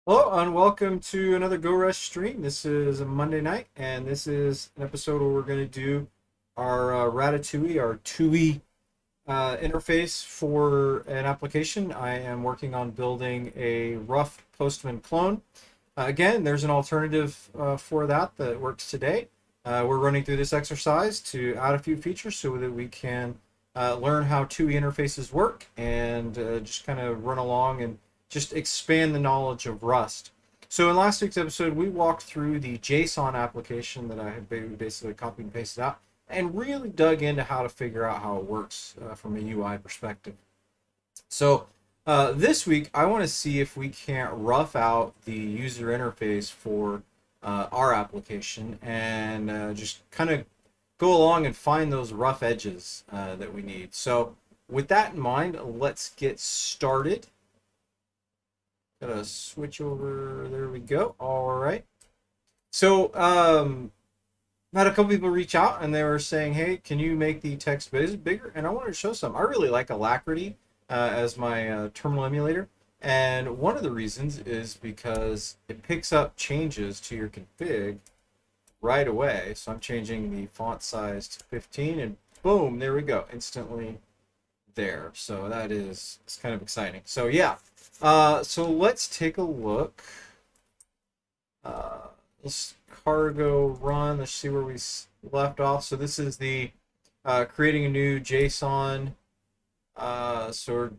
Hello and welcome to another GoRust stream. This is a Monday night, and this is an episode where we're going to do our ratatouille, our TUI interface for an application. I am working on building a rough Postman clone. Again, there's an alternative for that works today. We're running through this exercise to add a few features so that we can learn how TUI interfaces work and just kind of run along and just expand the knowledge of Rust. So in last week's episode, we walked through the JSON application that I had basically copied and pasted out and really dug into how to figure out how it works from a UI perspective. So this week, I want to see if we can't rough out the user interface for our application and just kind of go along and find those rough edges that we need. So with that in mind, let's get started. Gotta switch over. There we go. All right. So I had a couple people reach out and they were saying, "Hey, can you make the text bigger?" And I wanted to show some. I really like Alacrity as my terminal emulator, and one of the reasons is because it picks up changes to your config right away. So I'm changing the font size to 15, and boom, there we go, instantly there. So it's kind of exciting. So yeah, so let's take a look. Let's cargo run. Let's see where we left off. So this is the creating a new JSON. So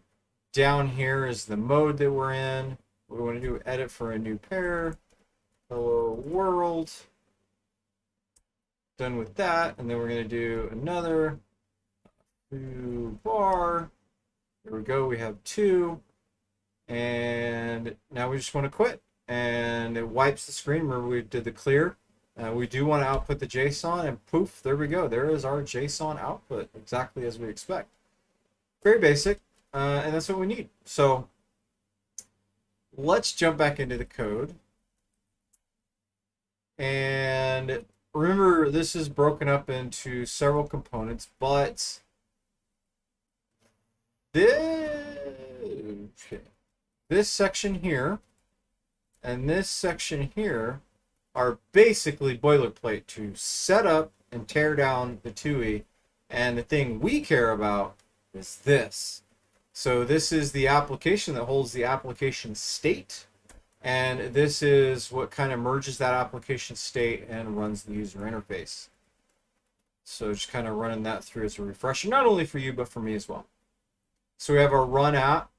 down here is the mode that we're in. We want to do edit for a new pair. Hello world. Done with that, and then we're going to do another new bar. There we go. We have two, and now we just want to quit, and it wipes the screen. Remember, we did the clear. We do want to output the JSON, and poof, there we go. There is our JSON output, exactly as we expect. Very basic, and that's what we need. So let's jump back into the code. And remember, this is broken up into several components, but this section here and this section here are basically boilerplate to set up and tear down the TUI, and the thing we care about is this. So this is the application that holds the application state, and this is what kind of merges that application state and runs the user interface. So just kind of running that through as a refresher, not only for you, but for me as well. So we have our run app,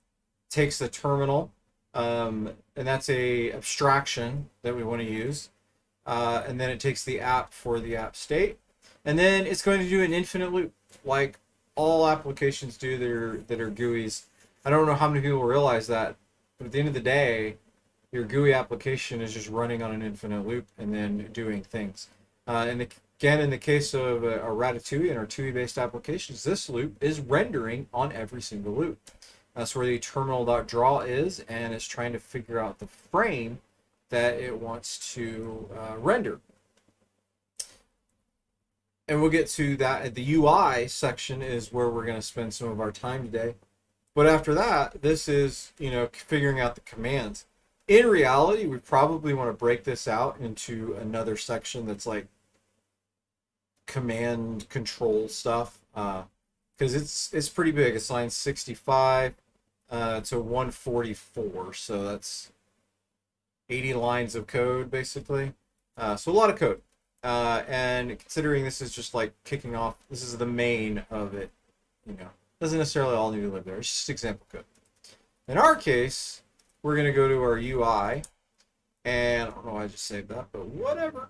takes the terminal, and that's a abstraction that we want to use. And then it takes the app for the app state. And then it's going to do an infinite loop, like all applications do that are GUIs. I don't know how many people realize that, but at the end of the day, your GUI application is just running on an infinite loop and then doing things. Again, in the case of a Ratatouille and our TUI-based applications, this loop is rendering on every single loop. That's where the terminal.draw is, and it's trying to figure out the frame that it wants to render. And we'll get to that. The UI section is where we're going to spend some of our time today. But after that, this is, figuring out the commands. In reality, we probably want to break this out into another section that's like command control stuff, because it's pretty big. It's line 65 to 144, so that's 80 lines of code basically. So a lot of code, and considering this is just like kicking off, this is the main of it. Doesn't necessarily all need to live there. It's just example code. In our case, we're going to go to our UI, and I don't know why I just saved that, but whatever.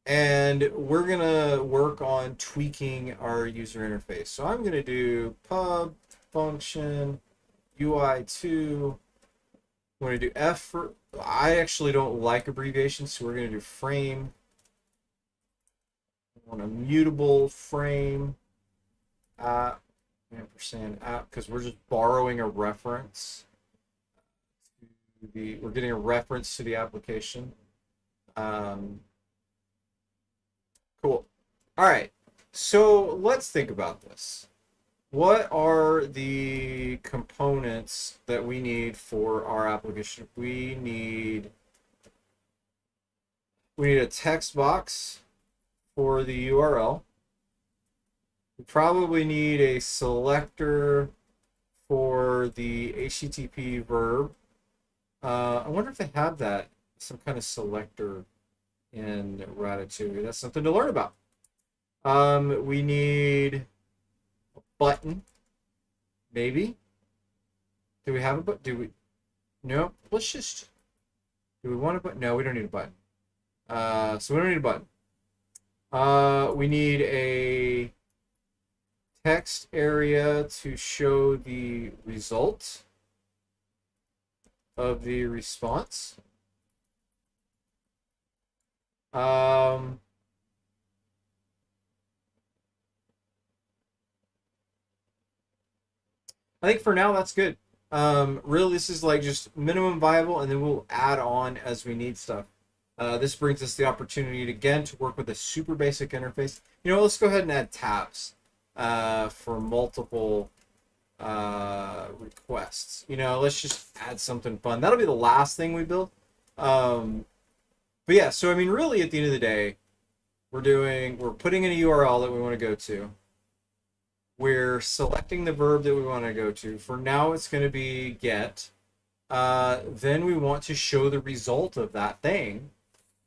And we're going to work on tweaking our user interface. So I'm going to do pub function UI2. I'm going to do F for, I actually don't like abbreviations, so we're going to do frame. I want a mutable frame app, ampersand app, because we're just borrowing a reference. We're getting a reference to the application. Cool. All right. So let's think about this. what are the components that we need for our application? We need a text box for the URL. We probably need a selector for the HTTP verb. I wonder if they have that, some kind of selector in Ratatouille. That's something to learn about. We need a button, maybe. Do we have a button? Do we? No. Let's just. Do we want a button? No, we don't need a button. So we don't need a button. We need a text area to show the result of the response. I think for now that's good. Really, this is like just minimum viable, and then we'll add on as we need stuff. This brings us the opportunity again to work with a super basic interface. Let's go ahead and add tabs for multiple requests. Let's just add something fun. That'll be the last thing we build. But yeah, so I mean, really, at the end of the day, we're putting in a URL that we want to go to. We're selecting the verb that we want to go to. For now, it's going to be get. Then we want to show the result of that thing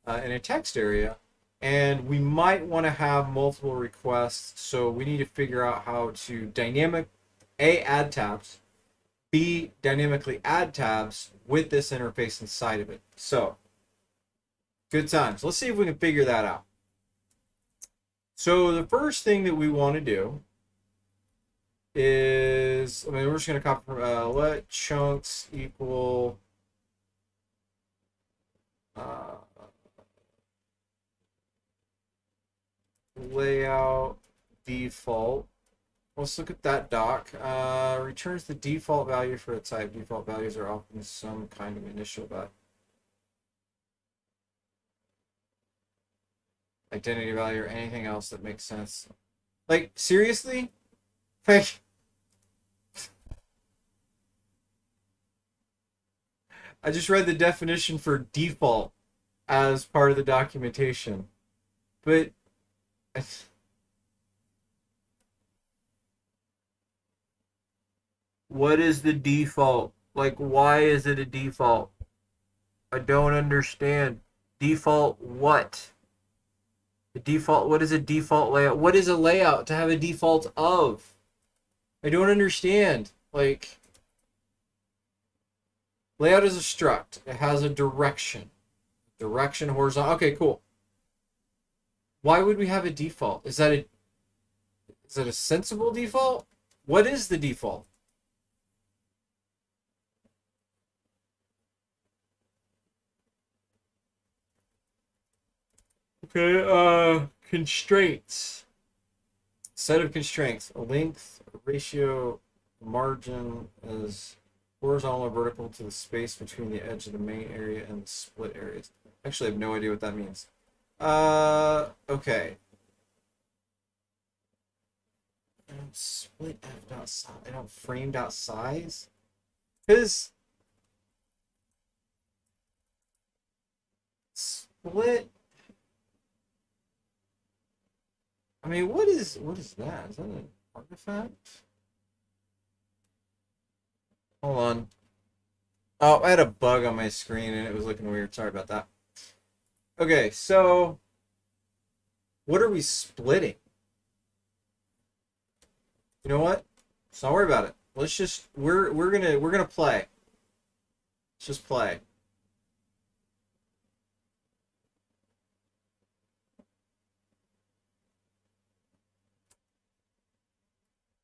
in a text area. And we might want to have multiple requests, so we need to figure out how to add tabs, B, dynamically add tabs with this interface inside of it. So, good times. Let's see if we can figure that out. So the first thing that we want to do is, we're just going to copy from let chunks equal layout default. Let's look at that doc. Returns the default value for a type. Default values are often some kind of initial value. Identity value or anything else that makes sense. Like, seriously? Like, I just read the definition for default as part of the documentation. But what is the default? Like, why is it a default? I don't understand. Default what? The default, what is a default layout? What is a layout to have a default of? I don't understand. Like, layout is a struct. It has a direction. Direction, horizontal. Okay, cool. Why would we have a default? Is that a sensible default? What is the default? Okay, constraints. Set of constraints. A length, a ratio, margin is horizontal or vertical to the space between the edge of the main area and the split areas. Actually, I have no idea what that means. Okay. I don't split f dot size. I don't frame dot size. Because split. I mean, what is that? Is that an artifact? Hold on. Oh, I had a bug on my screen and it was looking weird. Sorry about that. Okay, so what are we splitting? You know what? Let's not worry about it. Let's just we're gonna play. Let's just play.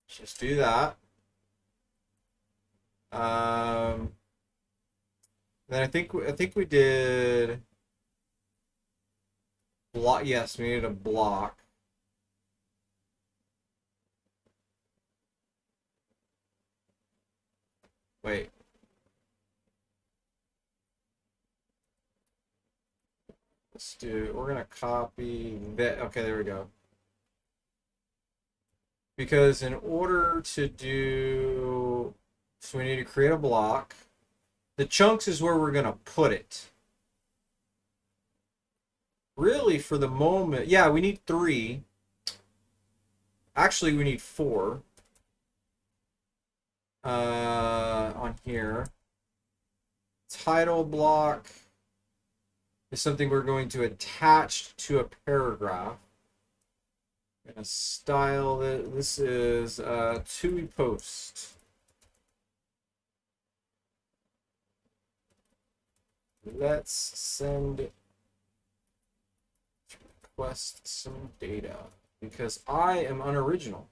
Let's just do that. Then I think we did block. Yes, we needed a block. Wait. We're gonna copy that. Okay, there we go. because in order to do, so we need to create a block. The chunks is where we're going to put it. Really, for the moment, yeah, we need 3. Actually, we need 4 on here. Title block is something we're going to attach to a paragraph. I'm going to style it. This is TUI post. Let's send request some data because I am unoriginal.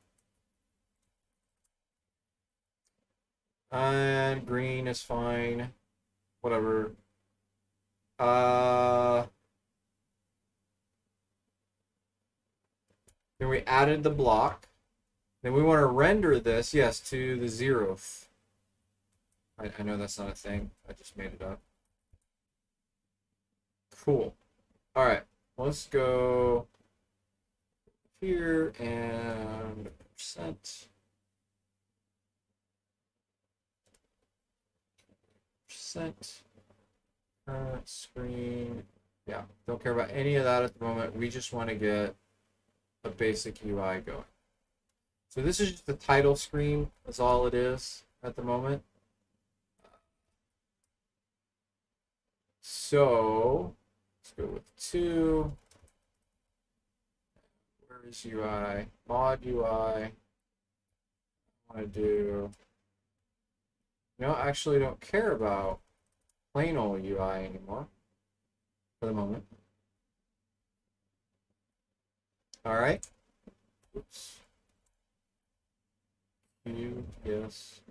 And green is fine. Whatever. Then we added the block. Then we want to render this, yes, to the 0th. I know that's not a thing. I just made it up. Cool. All right. Let's go here and percent. Current screen. Yeah, don't care about any of that at the moment. We just want to get a basic UI going. So this is just the title screen. That's all it is at the moment. So let's go with 2. Where is UI? Mod UI. I want to do. I actually don't care about plain old UI anymore for the moment. All right. Oops. Yes.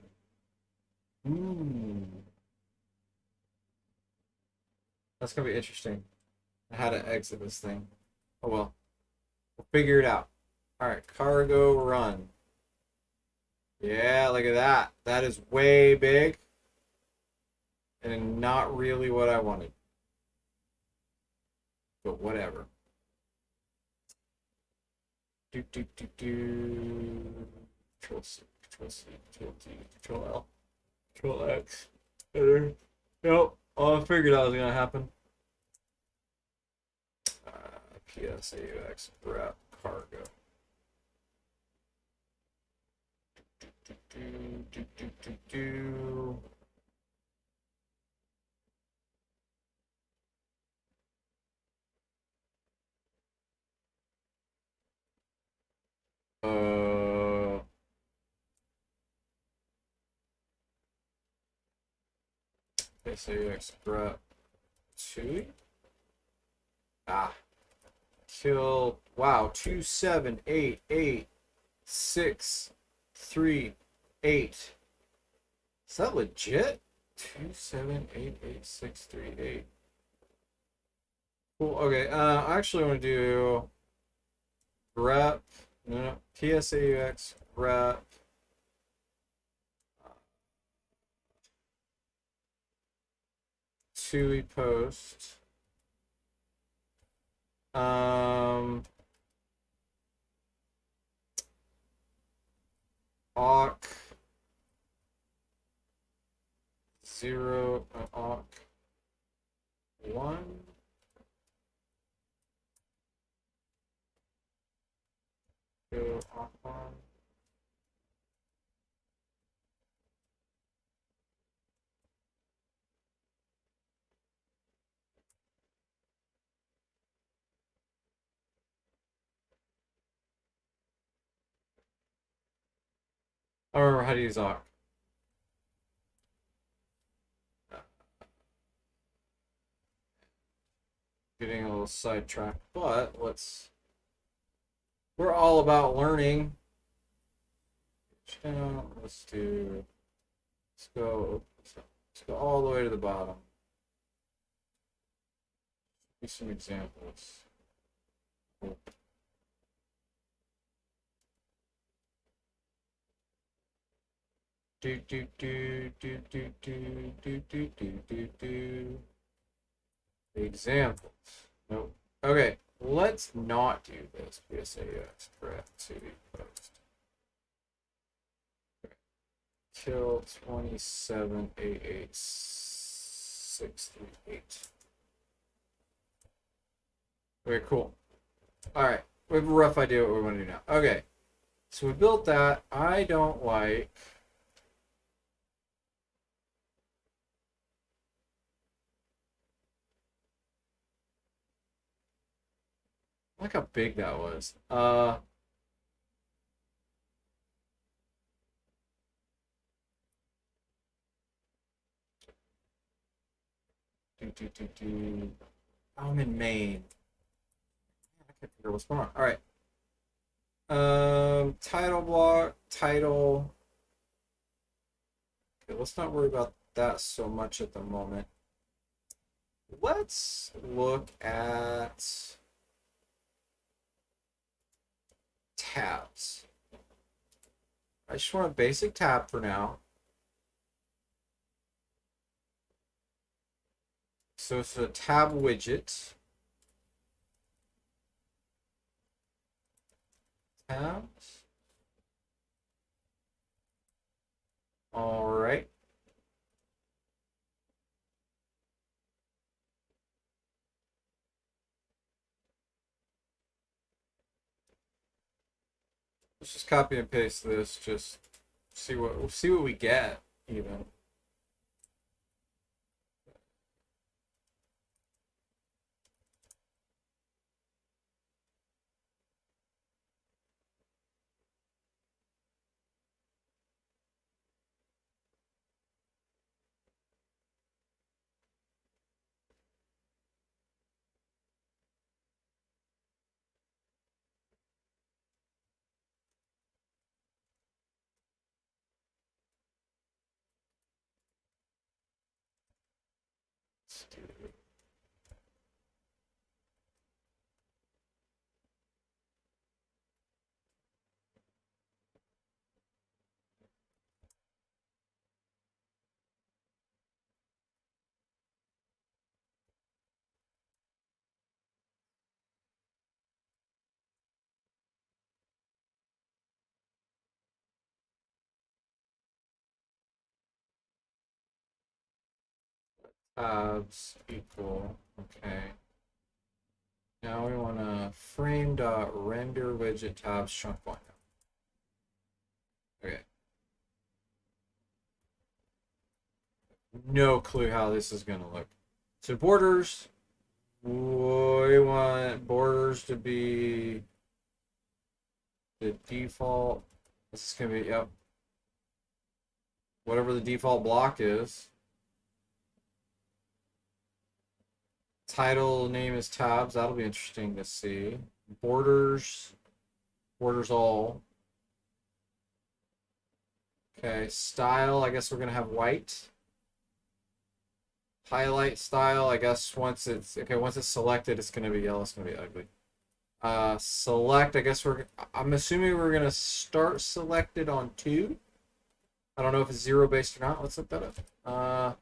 That's gonna be interesting. How to exit this thing. Oh well. We'll figure it out. All right. Cargo run. Yeah, look at that. That is way big. And not really what I wanted. But whatever. Control C, Control C, Control T, Control L, Control X. Enter. Yep. Oh, I figured that was gonna happen. PSAUX wrap cargo. PSAUX wrap TUI. Kill. Wow. 2788638. Is that legit? 2788638. Cool. Okay. I actually want to do grep. No. PSAUX grep. TUI post. Awk 0 awk 1 go awk 1. I don't remember how to use awk. Getting a little sidetracked, but we're all about learning. Let's go all the way to the bottom. Give some examples. Examples. Nope. Okay, let's not do this. PSAUX prep to post. till 27,88638. Okay, cool. All right, we have a rough idea what we want to do now. Okay, so we built that. I don't like how big that was. I'm in Maine. I can't figure what's going on. All right. Title block, title. Okay, let's not worry about that so much at the moment. Let's look at tabs. I just want a basic tab for now. So it's a tab widget. Tabs. All right. Let's just copy and paste this. Just see what we get even. Let's do tabs equal. Okay. Now we want to frame dot render widget tabs chunk one. Okay. No clue how this is gonna look. So borders, we want borders to be the default. This is gonna be, yep, whatever the default block is. Title name is tabs. That'll be interesting to see. Borders, borders all. Okay, style, I guess we're gonna have white. Highlight style, I guess once it's okay, once it's selected, it's gonna be yellow, it's gonna be ugly. Select, I guess I'm assuming we're gonna start selected on 2. I don't know if it's 0 based or not. Let's look that up.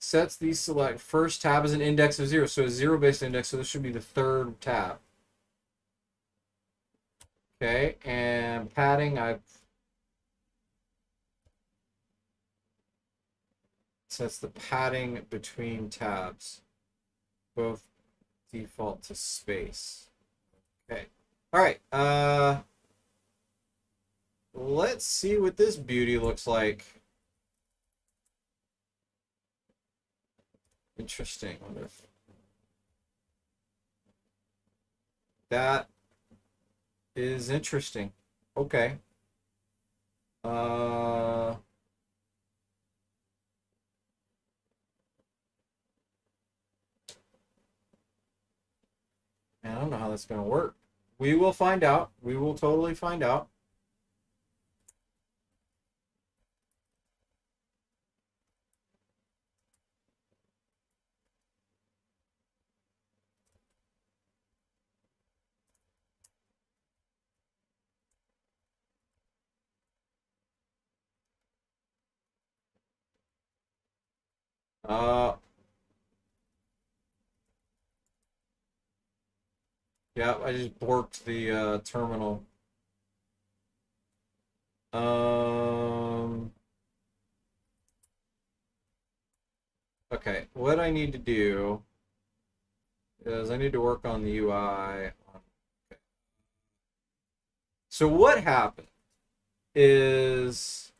Sets these select. First tab is an index of 0, so a 0 based index, so this should be the 3rd tab. Okay, and padding, I've sets the padding between tabs, both default to space. Okay. All right. Let's see what this beauty looks like. Interesting. I wonder if that is interesting. Okay. I don't know how that's gonna work. We will find out. We will totally find out. Uh, yeah, I just borked the terminal. Um, what I need to do is I need to work on the UI. So what happened is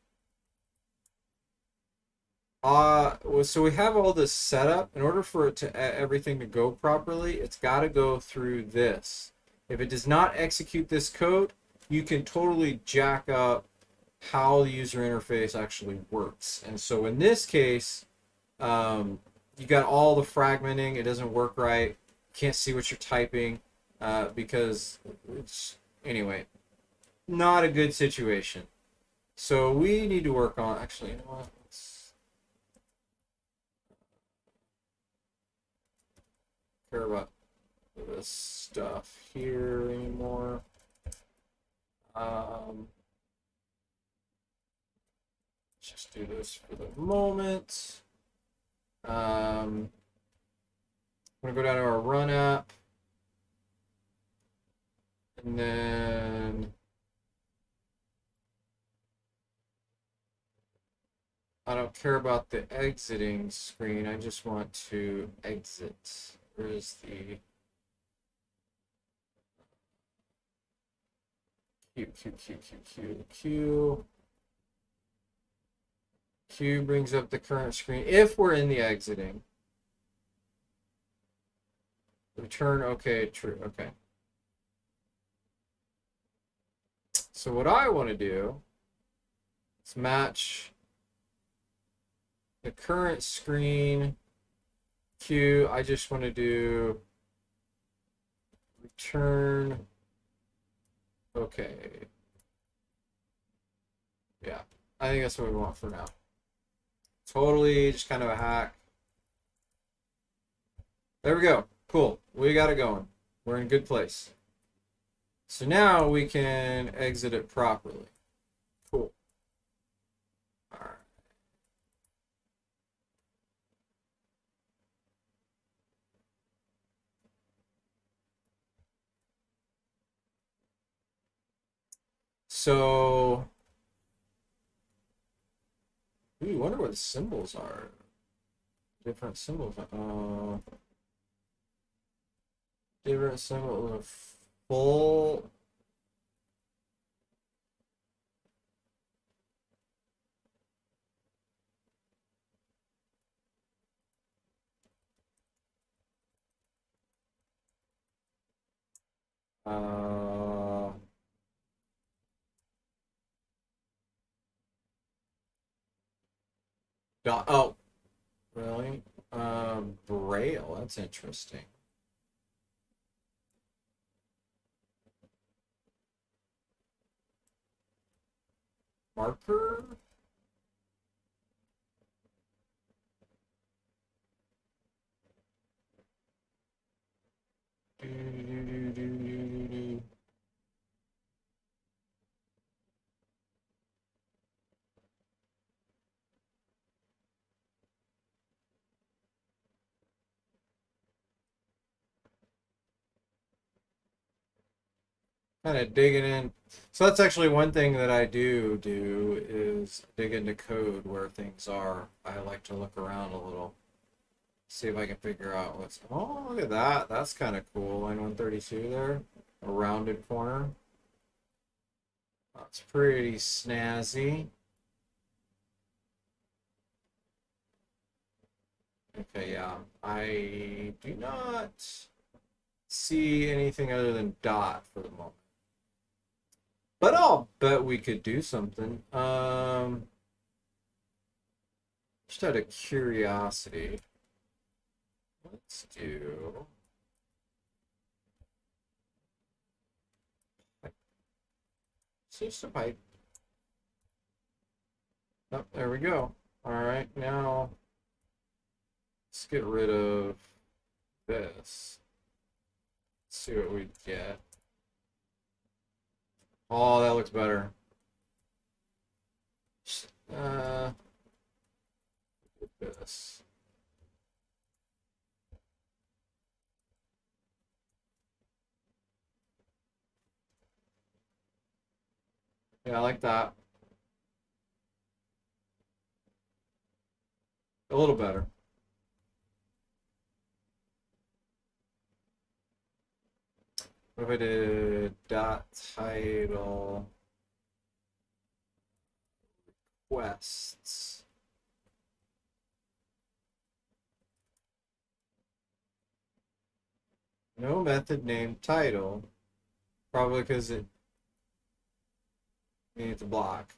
so we have all this set up. In order for it to everything to go properly, it's got to go through this. If it does not execute this code, you can totally jack up how the user interface actually works. And so in this case, you got all the fragmenting. It doesn't work right. You can't see what you're typing because it's, anyway, not a good situation. So we need to work on, actually, you know what? Let's care about this stuff here anymore. Just do this for the moment. I'm gonna go down to our run app, and then I don't care about the exiting screen. I just want to exit. Where is the Q? Q brings up the current screen if we're in the exiting. Return, okay, true, okay. So what I want to do is match the current screen Q. I just want to do return, okay. Yeah, I think that's what we want for now. Totally just kind of a hack. There we go. Cool. We got it going. We're in a good place. So now we can exit it properly. Cool. All right. So, ooh, I wonder what the symbols are. Different symbols. Different symbols of full. Oh, really? Braille. That's interesting. Marker? Kind of digging in. So that's actually one thing that I do is dig into code where things are. I like to look around a little, see if I can figure out what's. Oh, look at that. That's kind of cool. Line 132 there, a rounded corner. That's pretty snazzy. Okay, yeah. I do not see anything other than dot for the moment. But I'll bet we could do something. Just out of curiosity, let's do. It's just a pipe. Oh, there we go. All right, now let's get rid of this. Let's see what we get. Oh, that looks better. This. Yeah, I like that. A little better. What if I did dot title requests? No method name title. Probably because it needs a block.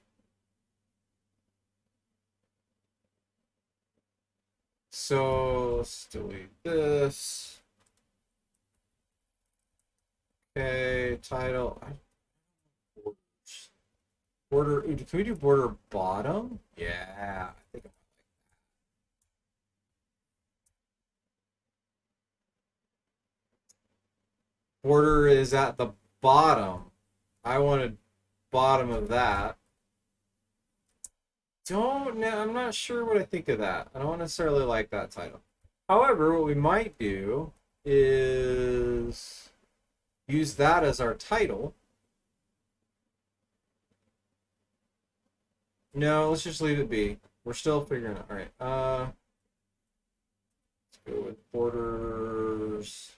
So let's delete this. Okay, title. Border. Can we do border bottom? Yeah, I think border is at the bottom. I wanted bottom of that. Don't know. I'm not sure what I think of that. I don't necessarily like that title. However, what we might do is use that as our title. No, let's just leave it be. We're still figuring it out. All right. Let's go with borders.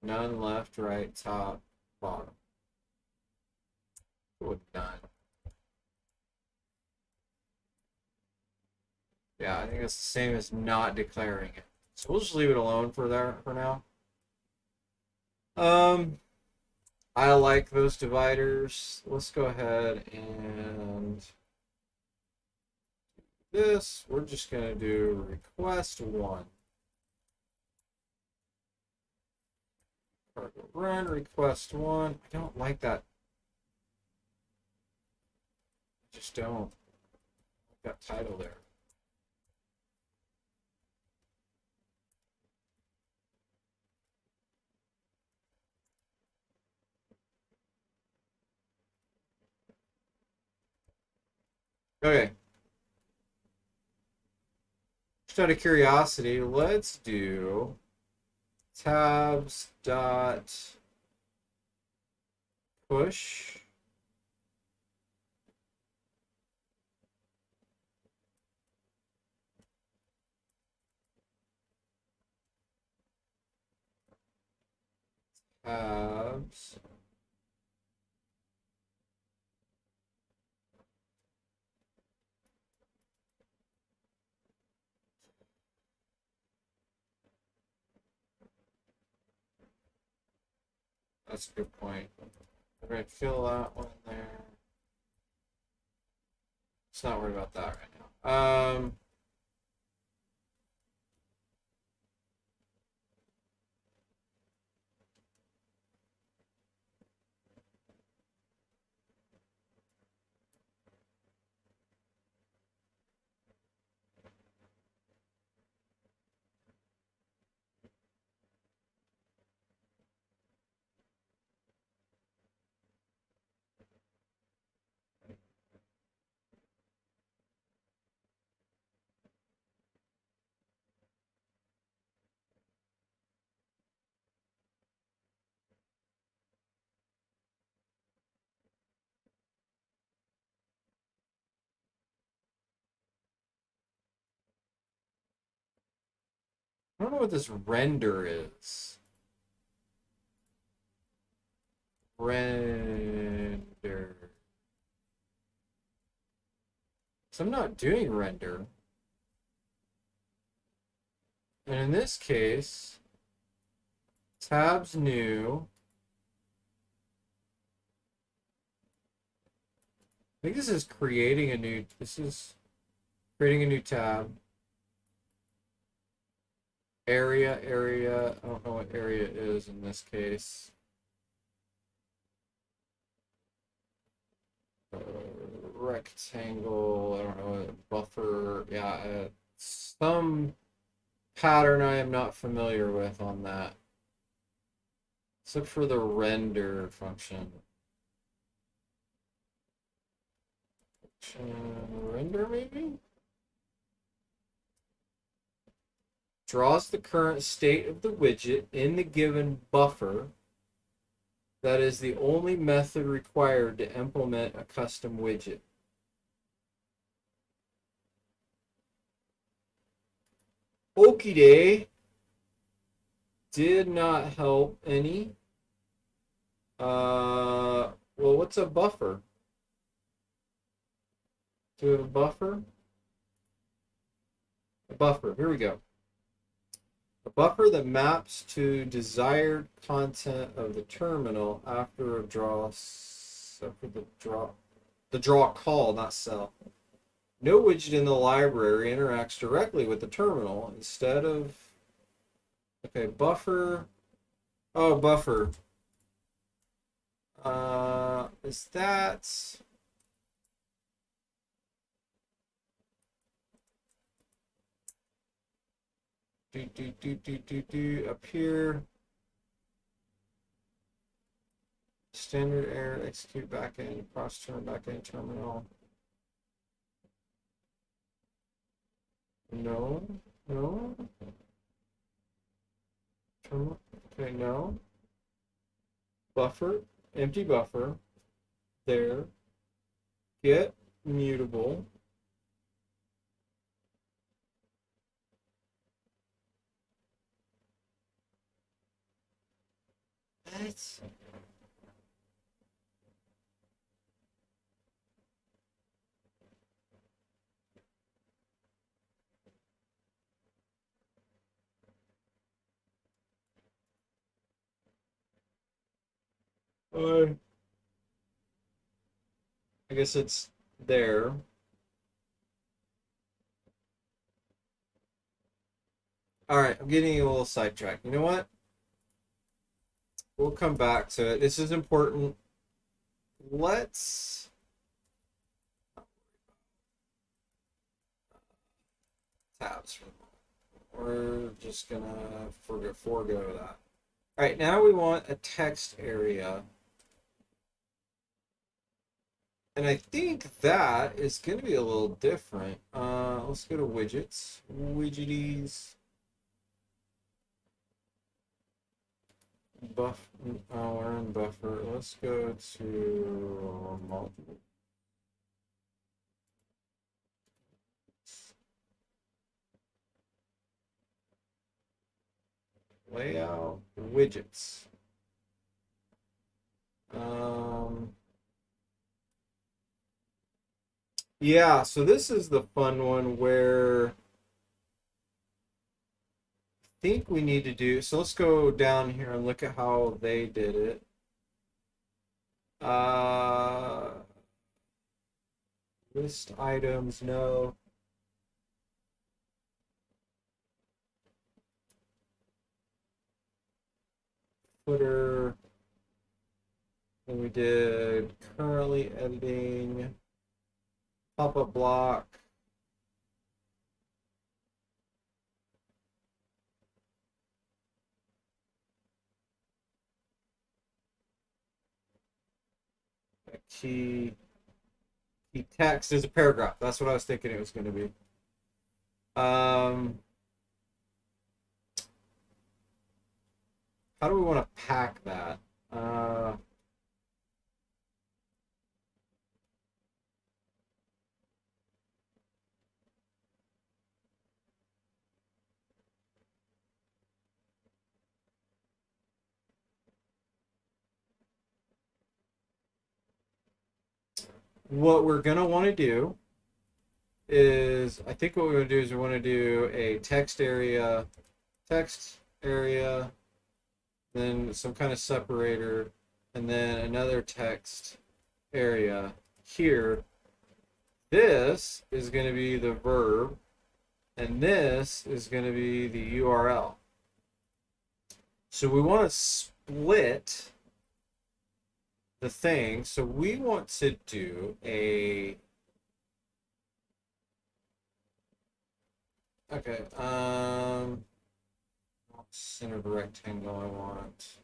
None, left, right, top, bottom. Go with none. Yeah, I think it's the same as not declaring it. So we'll just leave it alone for now. I like those dividers. Let's go ahead and this. We're just gonna do request one. Cargo run request one. I don't like that. I just don't like that title there. Okay. Just out of curiosity, let's do tabs dot push tabs that's a good point. I'm gonna fill that one there. Let's not worry about that right now. I don't know what this render is. Render. So I'm not doing render. And in this case, tabs new. I think this is creating a new, this is creating a new tab. Area, I don't know what area is in this case. Rectangle, I don't know, buffer, yeah, some pattern I am not familiar with on that. Let's look for the render function. Render maybe? Draws the current state of the widget in the given buffer. That is the only method required to implement a custom widget. Okie day did not help any. Well, what's a buffer? Do we have a buffer? A buffer. Here we go. A buffer that maps to desired content of the terminal after a draw. After the draw call, not sell. No widget in the library interacts directly with the terminal. Instead of, okay, buffer. Oh, buffer. Is that up here? Standard error, execute backend, cross term backend terminal. No, no. Terminal. Okay, no. Buffer, empty buffer. There. Get mutable. What? I guess it's there. All right, I'm getting a little sidetracked. You know what? We'll come back to it. This is important. Let's tabs. We're just gonna forego that. All right, now we want a text area. And I think that is going to be a little different. Let's go to widgets. Widgeties. Buff. Oh, we're in buffer. Let's go to multiple. Layout. Widgets. Yeah, so this is the fun one where I think we need to do, so let's go down here and look at how they did it. List items, no. Footer. Then we did currently editing. Pop-up block. Key text is a paragraph. That's what I was thinking it was going to be. How do we want to pack that? What we're going to want to do is, I think what we're going to do is we want to do a text area, then some kind of separator, and then another text area here. This is going to be the verb, and this is going to be the URL. So we want to split the thing. So we want to do a, okay, center the rectangle I want.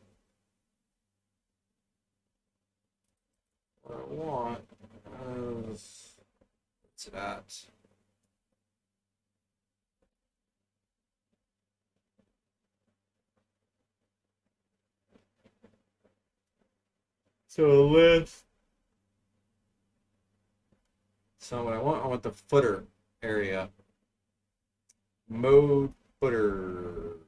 What I want is, what's it at? So a list. So what I want the footer area. Mode footer.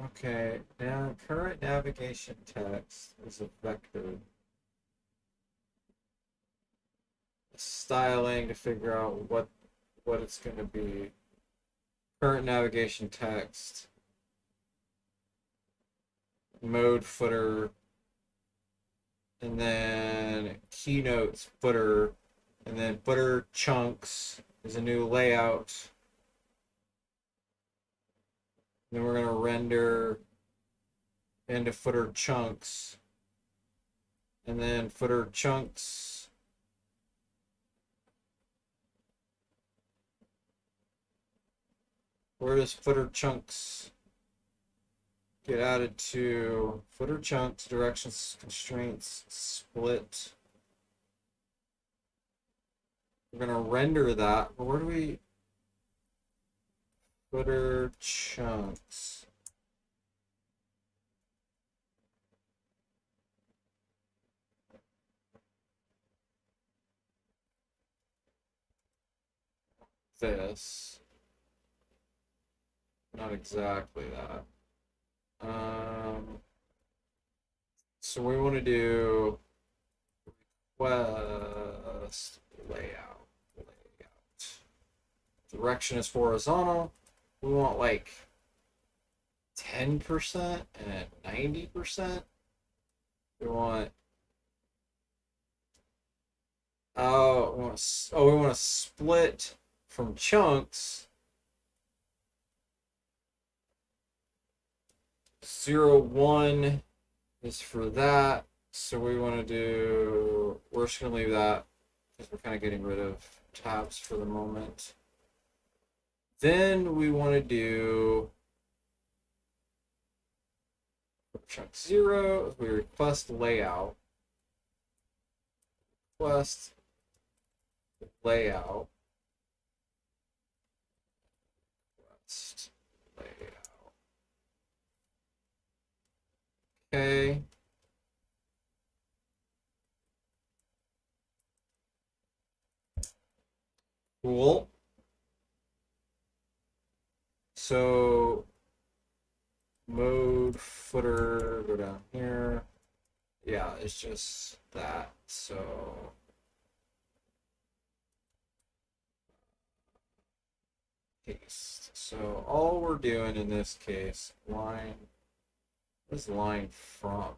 Okay, now current navigation text is a vector. Styling to figure out what it's going to be. Current navigation text. Mode footer. And then keynotes footer. And then footer chunks is a new layout. Then we're going to render into footer chunks. And then footer chunks. Where does footer chunks get added to? Footer chunks, directions, constraints, split. We're going to render that. But where do we... Footer chunks. This. Not exactly that. So we want to do request layout. Direction is horizontal. We want like 10% and 90%. We want we want to split from chunks. 0, 1 is for that. So we want to do, we're just going to leave that because we're kind of getting rid of tabs for the moment. Then we want to do chunk 0, we request layout. Request layout. Request layout. Okay. Cool. So mode footer, go down here. Yeah, it's just that. So paste. So all we're doing in this case, line, what is line from?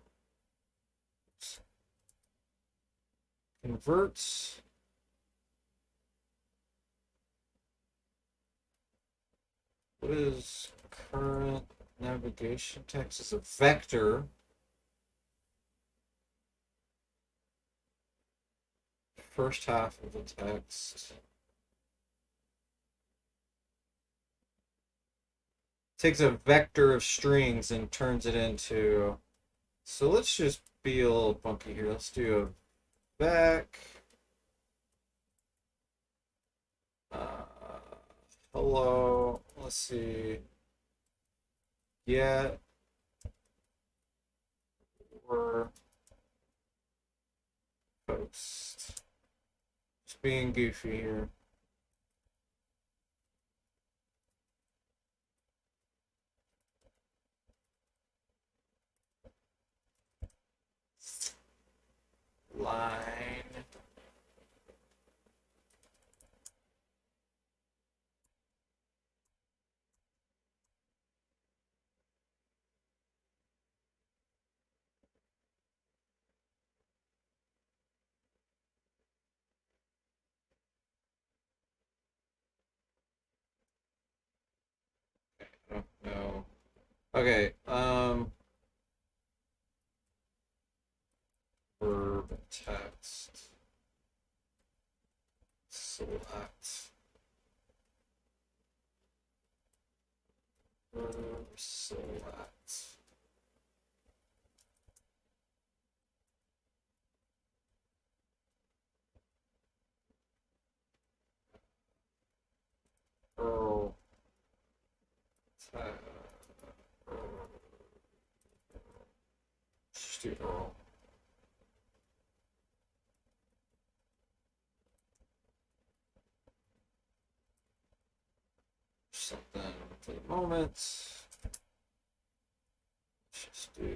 Converts. What is current navigation text? Is a vector. First half of the text. Takes a vector of strings and turns it into. So let's just be a little funky here. Let's do a vec. Hello. Let's see. Get or post. Just being goofy here. Line. Oh, no. Okay, verb text. Select. Verb select. Verb Let's do Earl. Something for the moment. Let's just do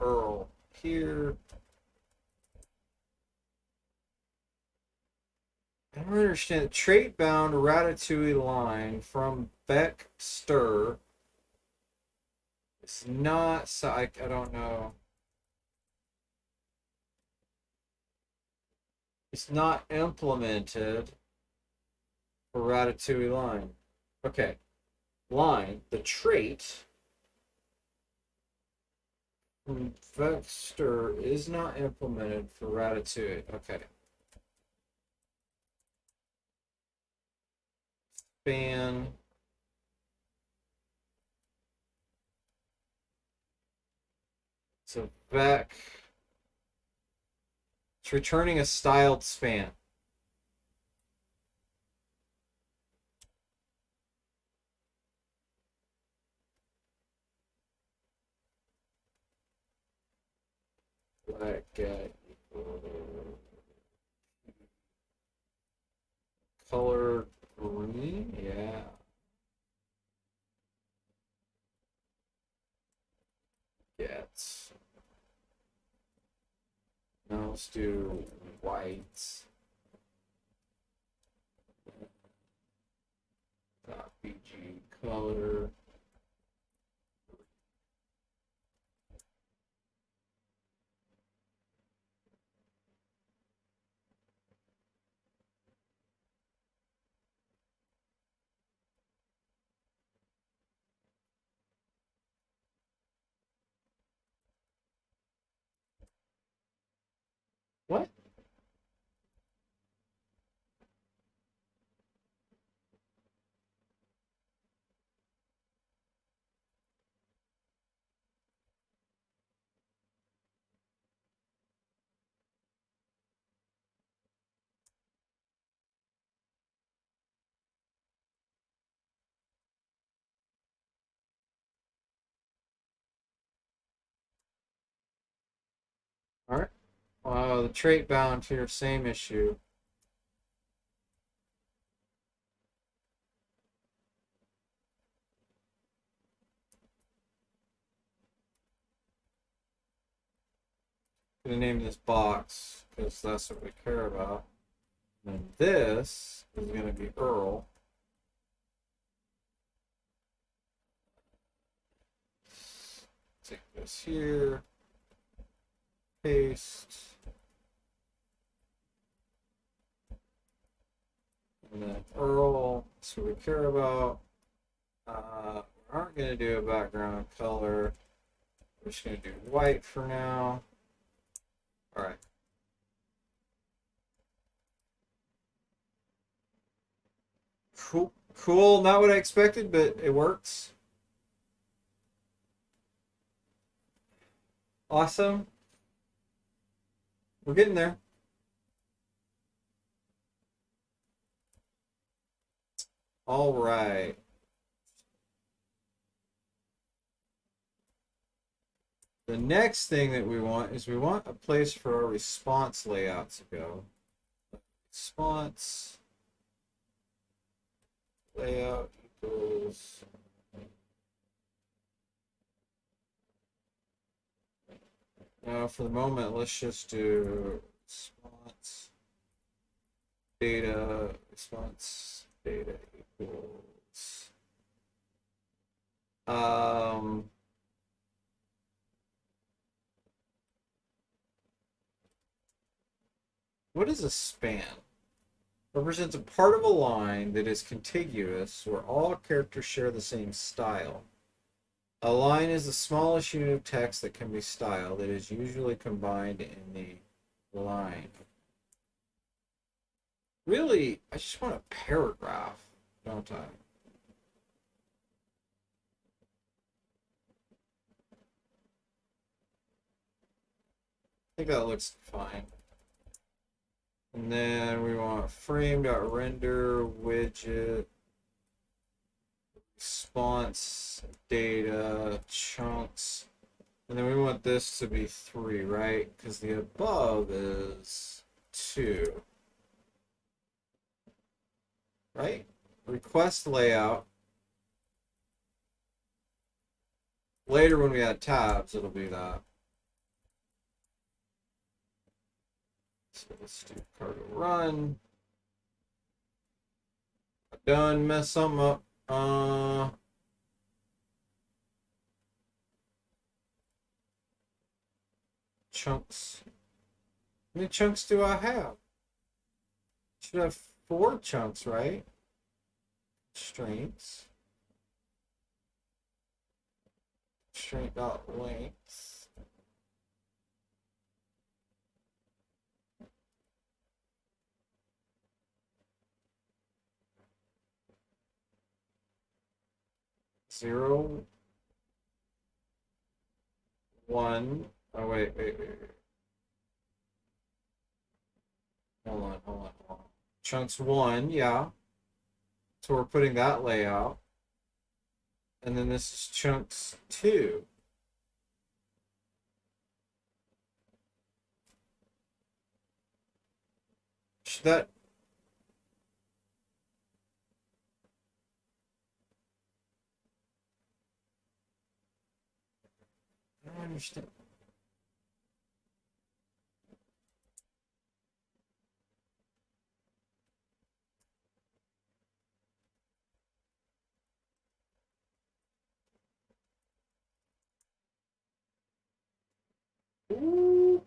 Earl here. I don't understand. Trait bound ratatouille line from Beck Stir. It's not, so I don't know. It's not implemented for ratatouille line. Okay. Line, the trait from Beck Stir is not implemented for ratatouille. Okay. Span. So back. It's returning a styled span. Black guy. Color green? Yeah. Get. Now let's do white. .bg color. What? All right. The trait bound here, same issue. I'm gonna name this box because that's what we care about. And this is gonna be Earl. Take this here, paste, and then Earl. That's what we care about. We aren't gonna do a background color. We're just gonna do white for now. All right. Cool. Cool. Not what I expected, but it works. Awesome. We're getting there. All right. The next thing that we want is we want a place for our response layout to go. Response layout equals now for the moment let's just do response data equals what is a span? Represents a part of a line that is contiguous where all characters share the same style. A line is the smallest unit of text that can be styled. It is usually combined in the line. Really, I just want a paragraph, don't I? I think that looks fine. And then we want frame.render widget response data chunks And then we want this to be 3, right? Because the above is 2, right? Request layout. Later when we add tabs, it'll be that. So let's do cargo run. Done, mess something up. Chunks. How many chunks do I have? Should have 4 chunks, right? Constraints. Constraint dot length. Zero, 1. Oh wait. Hold on. Chunks 1, yeah. So we're putting that layout. And then this is chunks 2. Should that... I don't understand.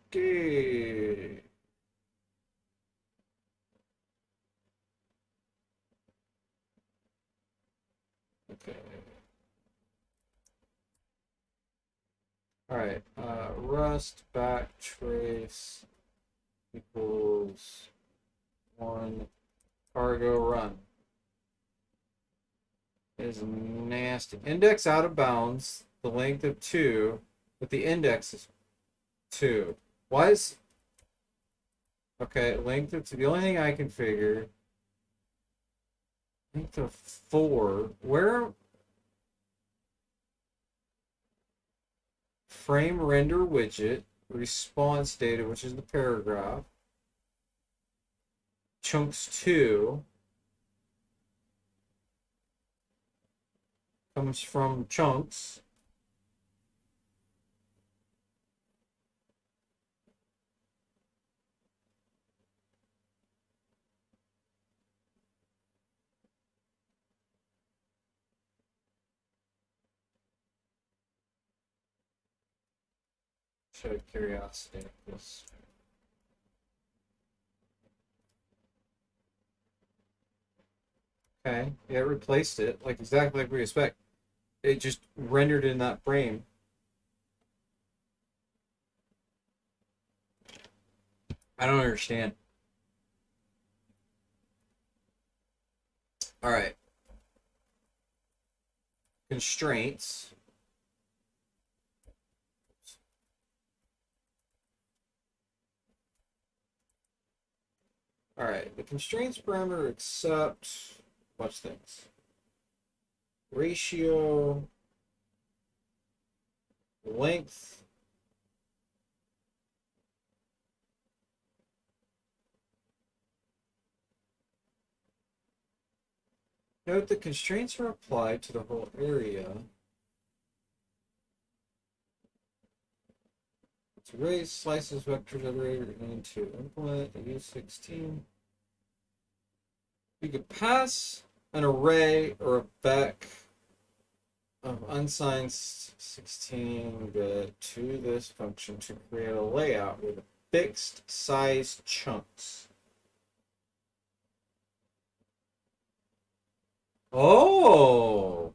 Okay. Okay. All right. Rust backtrace equals 1 cargo run. Is nasty. Index out of bounds. The length of 2, but the index is 2. Why is... Okay, length of 2. The only thing I can figure... Length of 4. Where... Frame render widget. Response data, which is the paragraph. Chunks 2. Comes from chunks. Show curiosity. Yes. Okay. Yeah, it replaced it. Like exactly like we expect. It just rendered in that frame. I don't understand. All right. Constraints. All right. The constraints parameter accepts a bunch of things. Ratio, length, note the constraints are applied to the whole area. To raise slices vectors iterated into implement U16. You could pass an array or a vec of unsigned 16-bit to this function to create a layout with fixed size chunks. Oh!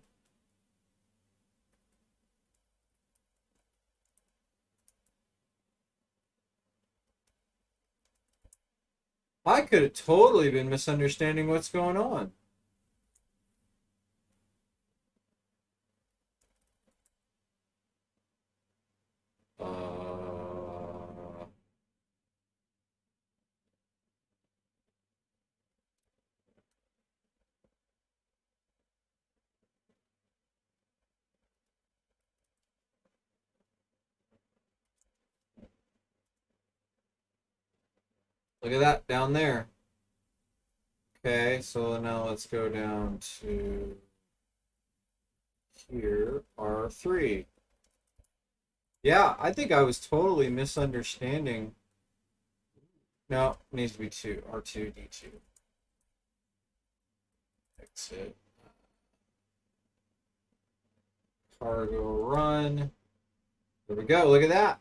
I could have totally been misunderstanding what's going on. Look at that down there. Okay, so now let's go down to here, R3. Yeah, I think I was totally misunderstanding. No, it needs to be 2, R2, D2. Exit. Cargo run. There we go, look at that.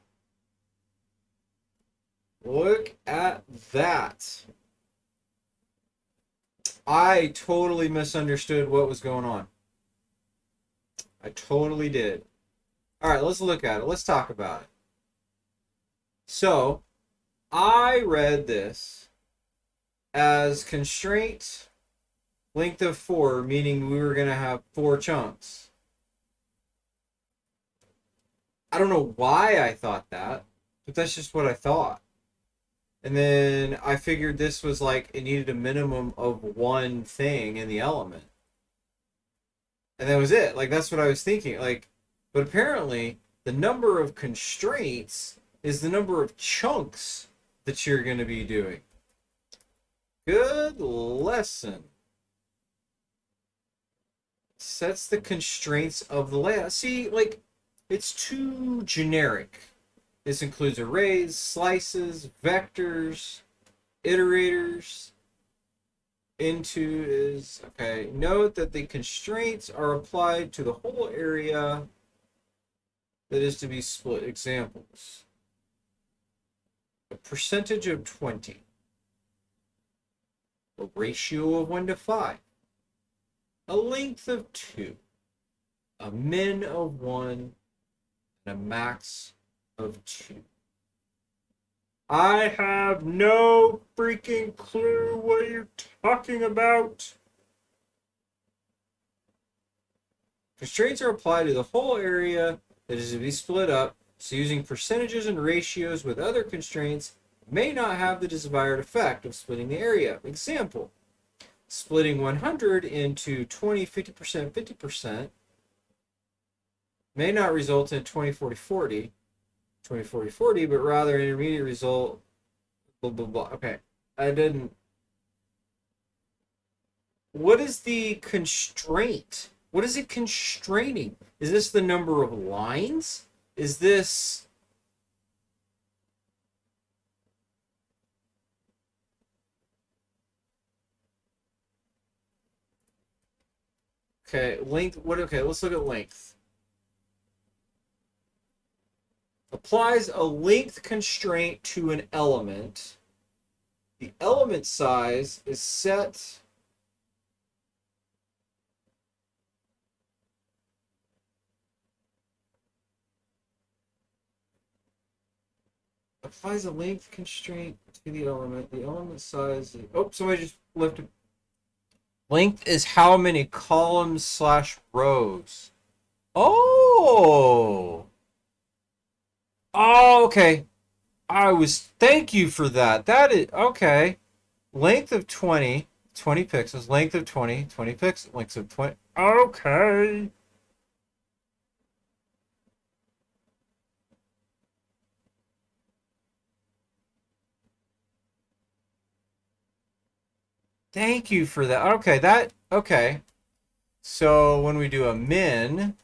Look at that. I totally misunderstood what was going on. I totally did. All right, let's look at it. Let's talk about it. So, I read this as constraint length of 4, meaning we were going to have 4 chunks. I don't know why I thought that, but that's just what I thought. And then I figured this was like it needed a minimum of 1 thing in the element. And that was it. Like that's what I was thinking. Like, but apparently the number of constraints is the number of chunks that you're going to be doing. Good lesson. Sets the constraints of the layout. See, like, it's too generic. This includes arrays, slices, vectors, iterators. Into is, okay. Note that the constraints are applied to the whole area that is to be split. Examples. A percentage of 20. A ratio of 1 to 5. A length of 2. A min of 1. And a max of 2. I have no freaking clue what you're talking about. Constraints are applied to the whole area that is to be split up, so using percentages and ratios with other constraints may not have the desired effect of splitting the area. Example, splitting 100 into 20, 50%, 50% may not result in 20, 40, 40. 20, 40, 40, but rather an intermediate result, blah, blah, blah. Okay, I didn't. What is the constraint? What is it constraining? Is this the number of lines? Is this... Okay, length, what, okay, let's look at length. Applies a length constraint to an element. The element size is set applies a length constraint to the element. The element size is, oh, somebody just lifted. Length is how many columns slash rows. Oh. Oh, okay. Thank you for that. That is, okay. Length of 20, 20 pixels. Length of 20, 20 pixels. Length of 20. Okay. Thank you for that. Okay, okay. So when we do a min,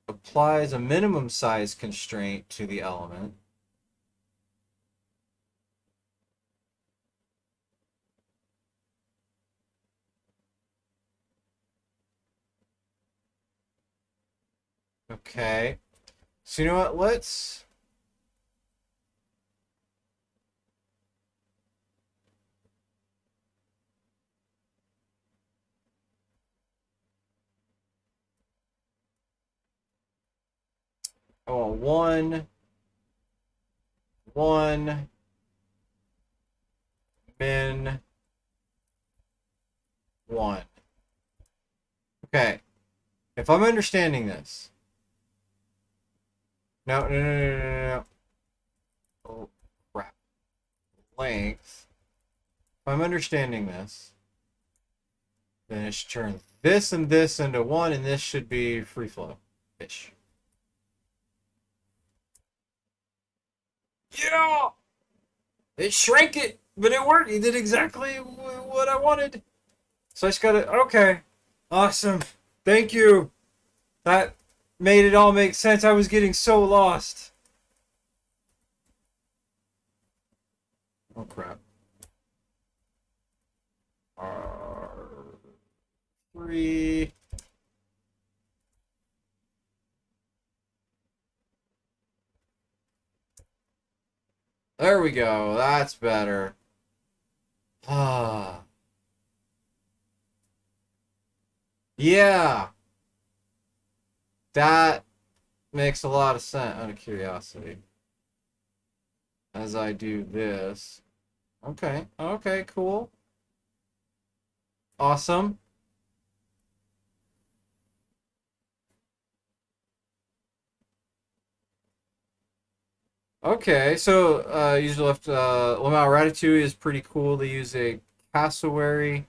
applies a minimum size constraint to the element. Okay. So you know what? Let's... Oh, 1, 1, min, 1. Okay. If I'm understanding this... No. Oh, crap. Length. If I'm understanding this, then it should turn this and this into 1, and this should be free flow-ish. Yeah! It shrank it, but it worked. It did exactly what I wanted. So I just gotta, okay. Awesome. Thank you. That made it all make sense. I was getting so lost. Oh crap. R3. There we go. That's better. Ah. Yeah. That makes a lot of sense out of curiosity. As I do this. Okay. Okay, cool. Awesome. Okay, so usually left Lamau Ratatouille is pretty cool. They use a cassowary.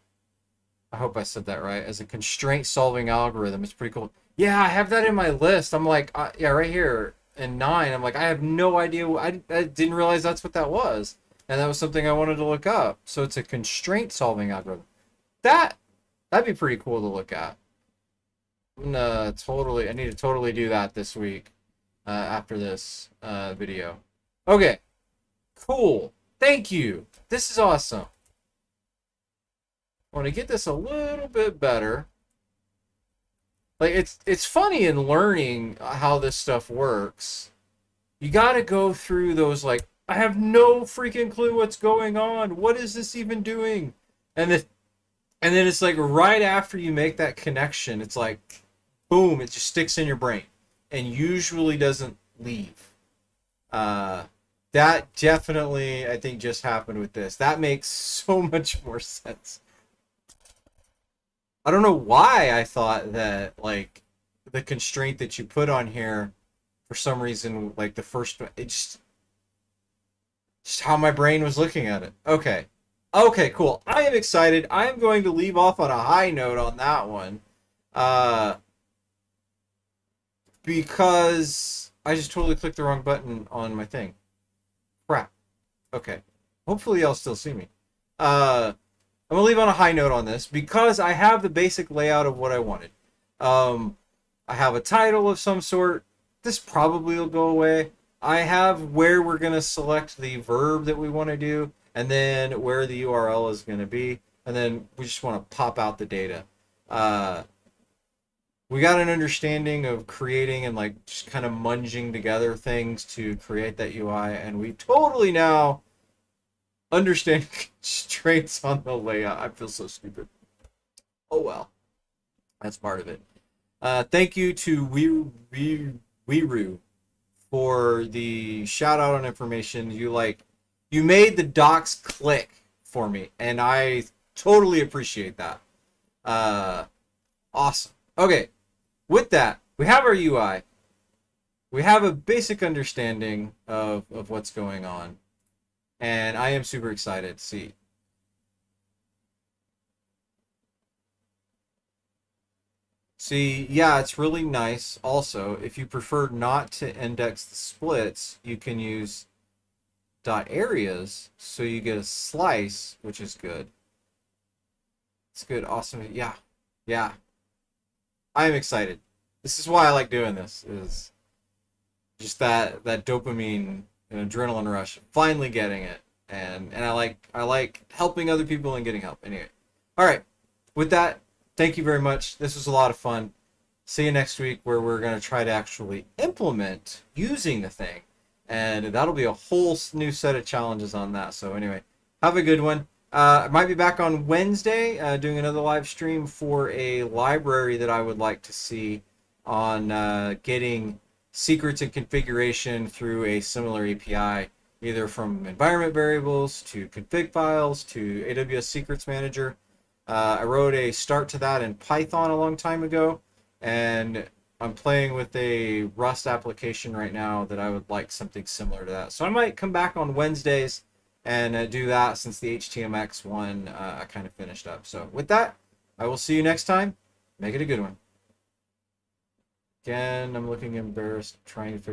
I hope I said that right. As a constraint solving algorithm. It's pretty cool. Yeah, I have that in my list. I'm like, yeah, right here in 9. I'm like, I have no idea. I didn't realize that's what that was. And that was something I wanted to look up. So it's a constraint solving algorithm. That'd be pretty cool to look at. I need to totally do that this week after this video. Okay, cool. Thank you. This is awesome. I want to get this a little bit better. Like it's funny in learning how this stuff works. You got to go through those like I have no freaking clue what's going on. What is this even doing? And then it's like right after you make that connection, it's like boom, it just sticks in your brain and usually doesn't leave. That definitely I think just happened with this. That makes so much more sense. I don't know why I thought that like the constraint that you put on here for some reason like the first it just how my brain was looking at it. Okay. Okay, cool. I am excited. I am going to leave off on a high note on that one. Uh because I just totally clicked the wrong button on my thing. Crap. Okay. Hopefully y'all still see me. I'm gonna leave on a high note on this because I have the basic layout of what I wanted. I have a title of some sort. This probably will go away. I have where we're gonna select the verb that we want to do, and then where the URL is gonna be, and then we just want to pop out the data. We got an understanding of creating and like just kind of munging together things to create that UI, and we totally now understand constraints on the layout. I feel so stupid. Oh well, that's part of it. Thank you to Weeru for the shout out on information. You made the docs click for me, and I totally appreciate that. Awesome. Okay, with that, we have our UI. We have a basic understanding of what's going on. And I am super excited to see. See, yeah, it's really nice. Also, if you prefer not to index the splits, you can use dot areas, so you get a slice, which is good. It's good, awesome. Yeah, yeah. I am excited. This is why I like doing this. Is just that dopamine and adrenaline rush. Finally getting it, and I like helping other people and getting help. Anyway, all right. With that, thank you very much. This was a lot of fun. See you next week where we're going to try to actually implement using the thing. And that'll be a whole new set of challenges on that. So anyway, have a good one. I might be back on Wednesday doing another live stream for a library that I would like to see on getting secrets and configuration through a similar API, either from environment variables to config files to AWS Secrets Manager. I wrote a start to that in Python a long time ago, and I'm playing with a Rust application right now that I would like something similar to that. So I might come back on Wednesdays and do that since the HTMX one I kind of finished up. So with that, I will see you next time. Make it a good one. Again, I'm looking embarrassed trying to figure